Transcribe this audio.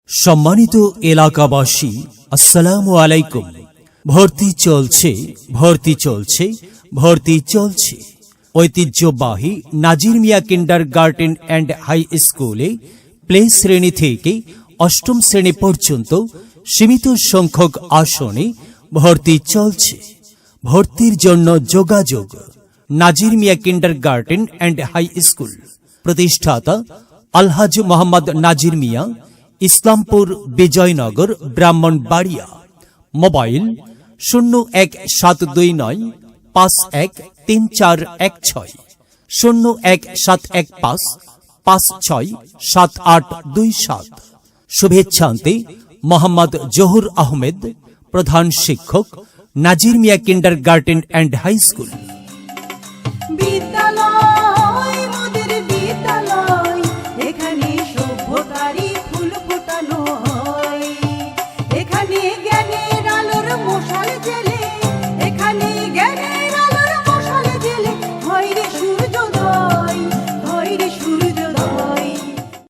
সম্মানিত এলাকাবাসী, আসসালামু আলাইকুম। ভর্তি চলছে, ভর্তি চলছে, ভর্তি চলছে। ঐতিহ্যবাহী নাজির মিয়া কিন্ডারগার্টেন অ্যান্ড হাই স্কুলে প্লে শ্রেণী থেকে অষ্টম শ্রেণী পর্যন্ত সীমিত সংখ্যক আসনে ভর্তি চলছে। ভর্তির জন্য যোগাযোগ নাজির মিয়া কিন্ডারগার্টেন অ্যান্ড হাই স্কুল, প্রতিষ্ঠাতা আলহাজ মোহাম্মদ নাজির মিয়া, ইসলামপুর, বিজয়নগর, ব্রাহ্মণবাড়িয়া। মোবাইল 01729 513416, 01715 567827। শুভেচ্ছান্তে মোহাম্মদ জহুর আহমেদ, প্রধান শিক্ষক, নাজির মিয়া কিন্ডারগার্টেন অ্যান্ড হাই স্কুল। বিদ্যালয় মোদের বিদ্যালয়, এখানে সভ্যতারই ফুল ফোটানো হয়, এখানে জ্ঞানে